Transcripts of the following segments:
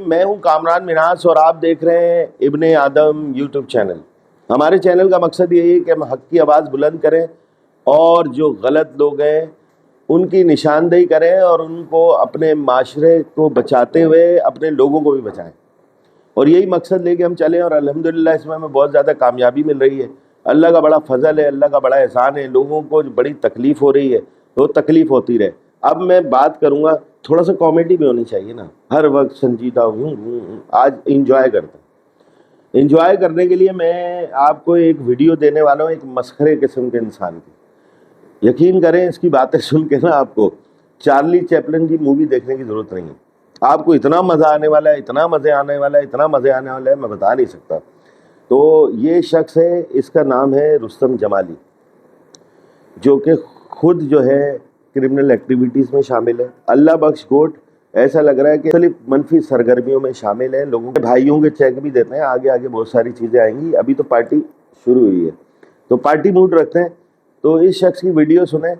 میں ہوں کامران مناس اور آپ دیکھ رہے ہیں ابن آدم یوٹیوب چینل۔ ہمارے چینل کا مقصد یہی ہے کہ ہم حق کی آواز بلند کریں اور جو غلط لوگ ہیں ان کی نشاندہی کریں اور ان کو اپنے معاشرے کو بچاتے ہوئے اپنے لوگوں کو بھی بچائیں، اور یہی مقصد لے کے ہم چلیں، اور الحمدللہ اس میں ہمیں بہت زیادہ کامیابی مل رہی ہے۔ اللہ کا بڑا فضل ہے، اللہ کا بڑا احسان ہے۔ لوگوں کو بڑی تکلیف ہو رہی ہے تو تکلیف ہوتی رہے۔ اب میں بات کروں گا، تھوڑا سا کامیڈی بھی ہونی چاہیے نا، ہر وقت سنجیدہ آج انجوائے کرتے ہیں۔ انجوائے کرنے کے لیے میں آپ کو ایک ویڈیو دینے والا ہوں ایک مسخرے قسم کے انسان کی۔ یقین کریں اس کی باتیں سن کے نا آپ کو چارلی چیپلن کی مووی دیکھنے کی ضرورت نہیں ہے۔ آپ کو اتنا مزہ آنے والا ہے، اتنا مزے آنے والا ہے، اتنا مزے آنے والا ہے، میں بتا نہیں سکتا۔ تو یہ شخص ہے، اس کا نام ہے رستم جمالی، جو کہ خود جو ہے کرمنل ایکٹیویٹیز میں شامل ہے۔ اللہ بخش گوٹ ایسا لگ رہا ہے کہ مختلف منفی سرگرمیوں میں شامل ہے، لوگوں کے بھائیوں کے چیک بھی دیتے ہیں۔ آگے آگے بہت ساری چیزیں آئیں گی، ابھی تو پارٹی شروع ہوئی ہے تو پارٹی موڈ رکھتے ہیں۔ تو اس شخص کی ویڈیو سنیں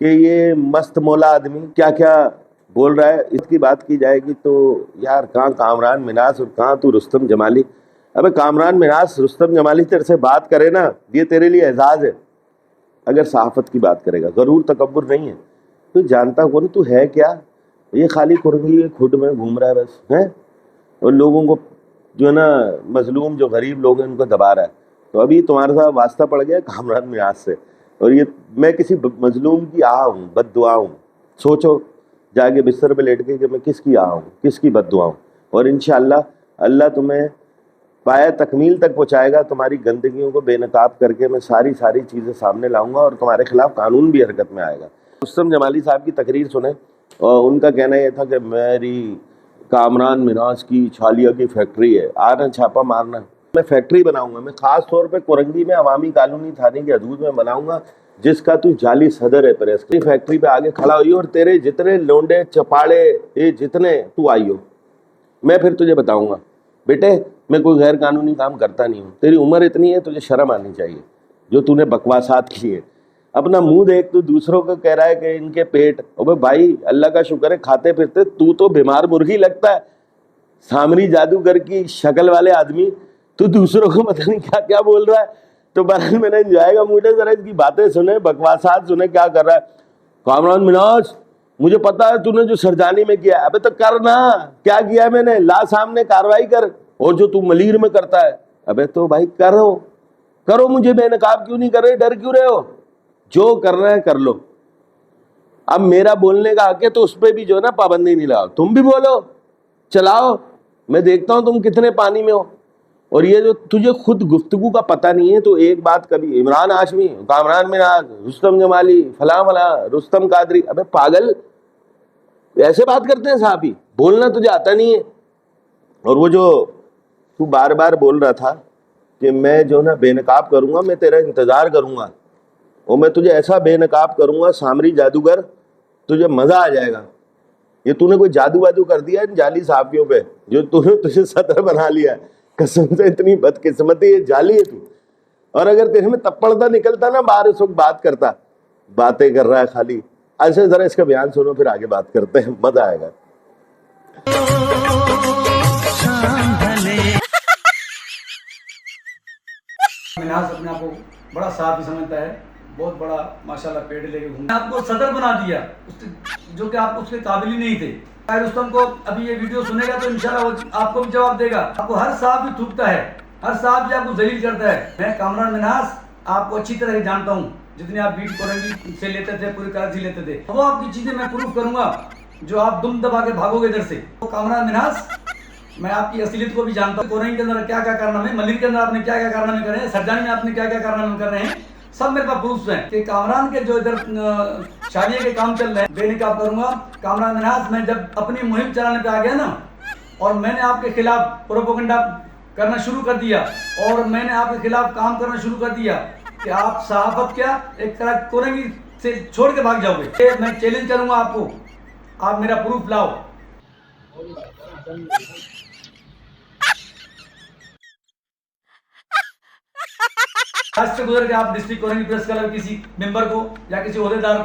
کہ یہ مست مولا آدمی کیا کیا بول رہا ہے۔ اس کی بات کی جائے گی تو یار کہاں کامران مناس اور کہاں تو رستم جمالی۔ ابے کامران مناس، رستم جمالی تیرے سے بات کرے نا، یہ تیرے لیے اعزاز ہے۔ اگر صحافت کی بات کرے گا، غرور تکبر نہیں ہے، تو جانتا کون تو ہے کیا؟ یہ خالی کرنگی کھڈ میں گھوم رہا ہے بس ہے، اور لوگوں کو جو ہے نا مظلوم جو غریب لوگ ہیں ان کو دبا رہا ہے۔ تو ابھی تمہارے ساتھ واسطہ پڑ گیا کامران مناس سے، اور یہ میں کسی مظلوم کی آہ ہوں، بد دعا ہوں۔ سوچو جا کے بستر پہ لیٹ کے کہ میں کس کی آہ ہوں، کس کی بد دعا ہوں، اور انشاءاللہ اللہ تمہیں پایہ تکمیل تک پہنچائے گا۔ تمہاری گندگیوں کو بے نقاب کر کے میں ساری چیزیں سامنے لاؤں گا، اور تمہارے خلاف قانون بھی حرکت میں آئے گا۔ رستم جمالی صاحب کی تقریر سنیں، اور ان کا کہنا یہ تھا کہ میری کامران مناس کی چھالیہ کی فیکٹری ہے، آنا چھاپا مارنا، میں فیکٹری بناؤں گا، میں خاص طور پہ کرنگی میں عوامی کالونی تھانے کی حدود میں بناؤں گا، جس کا تو جعلی صدر ہے پریس کی فیکٹری پہ آگے کھڑا ہوئی، اور تیرے جتنے لونڈے چپاڑے یہ جتنے تو آئی ہو، میں پھر تجھے بتاؤں گا بیٹے میں کوئی غیر قانونی کام کرتا نہیں ہوں، تیری عمر اتنی ہے تجھے شرم آنی چاہیے جو تو نے بکواسات کی ہیں۔ اپنا منہ دیکھ، تو دوسروں کو کہہ رہا ہے کہ ان کے پیٹ، اوے بھائی اللہ کا شکر ہے کھاتے پھرتے، تو بیمار مرغی لگتا ہے، سامری جادوگر کی شکل والے آدمی، تو دوسروں کو پتہ نہیں کیا کیا بول رہا ہے۔ تو بہرحال میں نے انجوائے کا موڈ ہے، ذرا اس کی باتیں سنیں، بکواسات سنیں کیا کر رہا ہے۔ کامران مناس مجھے پتا ہے تو نے جو سرجانی میں کیا ہے، ابے تو کرنا، کیا کیا ہے میں نے، لا سامنے کاروائی کر، اور جو تو ملیر میں کرتا ہے ابے تو بھائی کرو، مجھے بے نقاب کیوں نہیں کر رہے، ڈر کیوں رہے ہو؟ جو کرنا ہے کر لو۔ اب میرا بولنے کا حق ہے تو اس پہ بھی جو ہے نا پابندی نہیں لگاؤ، تم بھی بولو، چلاؤ، میں دیکھتا ہوں تم کتنے پانی میں ہو۔ اور یہ جو تجھے خود گفتگو کا پتہ نہیں ہے، تو ایک بات کبھی عمران ہاشمی، کامران مناس، رستم جمالی، فلاں رستم قادری، ابے پاگل ایسے بات کرتے ہیں صحافی؟ بولنا تجھے آتا نہیں ہے۔ اور وہ جو تو بار بار بول رہا تھا کہ میں جو نا بے نقاب کروں گا، میں تیرا انتظار کروں گا، اور میں تجھے ایسا بے نقاب کروں گا سامری جادوگر، تجھے مزہ آ جائے گا۔ یہ تو نے کوئی جادو وادو کر دیا ان جعلی صحافیوں پہ جو تو نے تجھے صدر بنا لیا ہے، قسم سے اتنی بدقسمتی ہے، جعلی ہے تو۔ اور اگر تیرے میں تپڑتا نکلتا نا باہر اس وقت بات کرتا، باتیں کر رہا ہے خالی ایسے۔ ذرا اس کا بیان سنو پھر آگے بات کرتے ہیں، مزہ آئے گا۔ مناس اپنے آپ کو بڑا صحافی سمجھتا ہے، بہت بڑا ماشاءاللہ پیڑ لے کے گھومتا ہے، آپ کو صدر بنا دیا جو کہ آپ اس کے قابل ہی نہیں تھے۔ رستم کو ابھی یہ ویڈیو سنے گا تو انشاءاللہ وہ آپ کو بھی جواب دے گا۔ آپ کو ہر صحافی تھوکتا ہے، ہر صحافی آپ کو ذلیل کرتا ہے۔ میں کامران مناس آپ کو اچھی طرح جانتا ہوں، جتنے آپ بیٹ کرنگی سے لیتے تھے، پوری کراچی لیتے تھے، وہ آپ کی چیزیں میں پروف کروں گا جو آپ دم دبا کے بھاگو گے ادھر سے۔ تو کامران مناس میں آپ کی اصلیت کو بھی جانتا ہوں، کورنگ کے اندر کیا کیا کارنامے، ملیر کے اندر آپ نے کیا کیا کارنامے کرے ہیں، سرجانی میں آپ نے کیا کیا کارنامے کر رہے ہیں، سب میرے پاس پروفس ہیں کہ کامران کے جو ادھر شادی کے کام چل رہے ہیں بے نقاب کروں گا۔ کامران مناس میں جب اپنی مہم چلانے پہ آ گیا نا، اور میں نے آپ کے خلاف پروپیگنڈا کرنا شروع کر دیا، اور میں نے آپ کے خلاف کام کرنا شروع کر دیا کہ آپ صحافت کیا ایک طرح کورنگی سے چھوڑ کے بھاگ جاؤ گے، میں چیلنج کروں گا آپ کو، آپ میرا پروف لاؤ۔ آج سے گزر کے آپ ڈسٹرکٹ کورنگی پریس کلب کسی ممبر کو یا کسی عہدیدار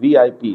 VIP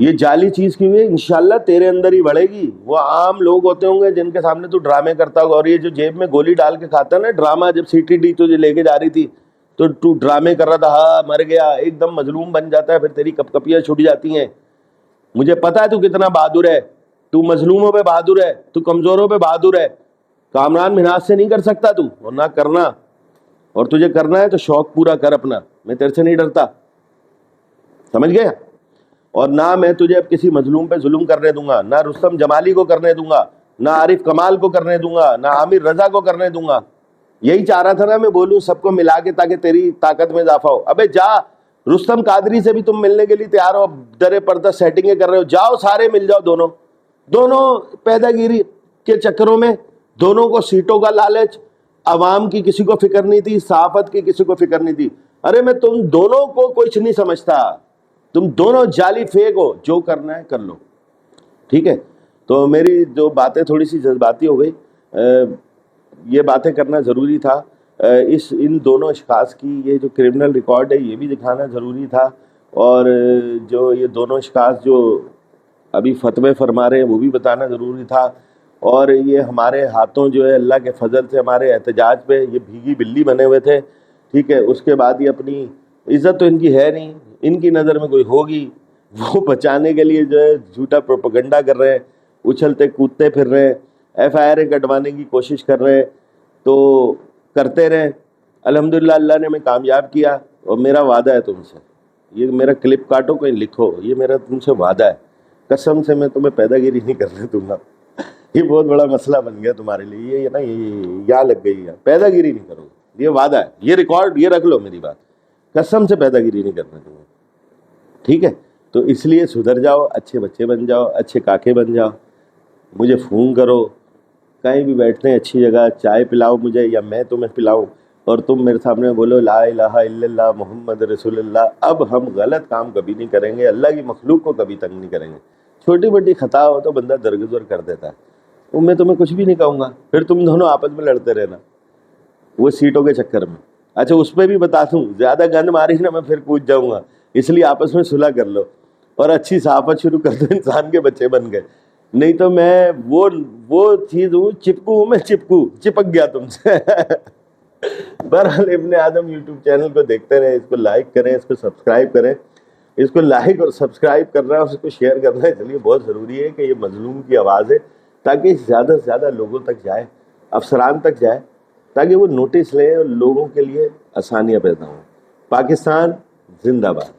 یہ جعلی چیز کی ہوئی ہے انشاءاللہ تیرے اندر ہی بڑھے گی. وہ عام لوگ ہوتے ہوں گے جن کے سامنے تو ڈرامے کرتا ہوگا, اور یہ جو جیب میں گولی ڈال کے کھاتا نا ڈرامہ, جب سی ٹی ڈی تجھے لے کے جا رہی تھی تو تو ڈرامے کر رہا تھا, ہاں مر گیا, ایک دم مظلوم بن جاتا ہے, پھر تیری کپ کپیاں چھوٹ جاتی ہیں. مجھے پتا ہے تو کتنا بہادر ہے, تو مظلوموں پہ بہادر ہے, تو کمزوروں پہ بہادر ہے. کامران منہاج سے نہیں کر سکتا تو, اور نہ کرنا, اور تجھے کرنا ہے تو شوق پورا کر اپنا, میں تیرے سے نہیں ڈرتا, سمجھ گیا. اور نہ میں تجھے اب کسی مظلوم پہ ظلم کرنے دوں گا, نہ رستم جمالی کو کرنے دوں گا, نہ عارف کمال کو کرنے دوں گا, نہ عامر رضا کو کرنے دوں گا. یہی چاہ رہا تھا نا میں بولوں سب کو ملا کے تاکہ تیری طاقت میں اضافہ ہو. ابے جا, رستم قادری سے بھی تم ملنے کے لیے تیار ہو, در پردہ سیٹنگیں کر رہے ہو, جاؤ سارے مل جاؤ. دونوں پیدا گیری کے چکروں میں, دونوں کو سیٹوں کا لالچ, عوام کی کسی کو فکر نہیں تھی, صحافت کی کسی کو فکر نہیں تھی. ارے میں تم دونوں کو کچھ نہیں سمجھتا, تم دونوں جعلی فیک ہو, جو کرنا ہے کر لو, ٹھیک ہے. تو میری جو باتیں تھوڑی سی جذباتی ہو گئی, یہ باتیں کرنا ضروری تھا. ان دونوں اشخاص کی یہ جو کرمنل ریکارڈ ہے یہ بھی دکھانا ضروری تھا, اور جو یہ دونوں اشخاص جو ابھی فتوے فرما رہے ہیں وہ بھی بتانا ضروری تھا. اور یہ ہمارے ہاتھوں جو ہے اللہ کے فضل سے ہمارے احتجاج پہ یہ بھیگی بلی بنے ہوئے تھے, ٹھیک ہے. اس کے بعد یہ اپنی عزت تو ان کی ہے نہیں, ان کی نظر میں کوئی ہوگی, وہ بچانے کے لیے جو ہے جھوٹا پروپیگنڈا کر رہے ہیں, اچھلتے کودتے پھر رہے ہیں, ایف آئی آریں کٹوانے کی کوشش کر رہے ہیں. تو کرتے رہیں, الحمدللہ اللہ نے ہمیں کامیاب کیا. اور میرا وعدہ ہے تم سے, یہ میرا کلپ کاٹو کہیں لکھو, یہ میرا تم سے وعدہ ہے, قسم سے میں تمہیں پیدا گیری نہیں کرنے دوں گا. یہ بہت بڑا مسئلہ بن گیا تمہارے لیے, یہ نا یہاں لگ گئی ہے, پیدا گیری نہیں کرو, یہ وعدہ ہے, یہ ریکارڈ یہ رکھ لو میری بات, قسم سے پیدا گیری نہیں کرنے دوں گا, ٹھیک ہے. تو اس لیے سدھر جاؤ, اچھے بچے بن جاؤ, اچھے کاکے بن جاؤ, مجھے فون کرو, کہیں بھی بیٹھتے ہیں اچھی جگہ چائے پلاؤ مجھے, یا میں تمہیں پلاؤں, اور تم میرے سامنے بولو لا الہ الا اللہ محمد رسول اللہ. اب ہم غلط کام کبھی نہیں کریں گے, اللہ کی مخلوق کو کبھی تنگ نہیں کریں گے. چھوٹی بڑی خطا ہو تو بندہ درگزر کر دیتا ہے, وہ میں تمہیں کچھ بھی نہیں کہوں گا, پھر تم دونوں آپس میں لڑتے رہنا وہ سیٹوں کے چکر میں. اچھا اس پہ بھی بتا دوں, زیادہ گند ماری نا میں پھر کود جاؤں گا, اس لیے آپس میں صلح کر لو اور اچھی صحافت شروع کر دو, انسان کے بچے بن گئے. نہیں تو میں وہ چیز ہوں, چپکو ہوں, میں چپک گیا تم سے. بہرحال ابن آدم یوٹیوب چینل کو دیکھتے رہیں, اس کو لائک کریں, اس کو سبسکرائب کریں. اس کو لائک اور سبسکرائب کرنا ہے, اس کو شیئر کرنا ہے, اس لیے بہت ضروری ہے کہ یہ مظلوم کی آواز ہے, تاکہ زیادہ سے زیادہ لوگوں تک جائے, افسران تک جائے, تاکہ وہ نوٹس لیں اور لوگوں کے لیے آسانیاں پیدا ہوں. پاکستان زندہ باد.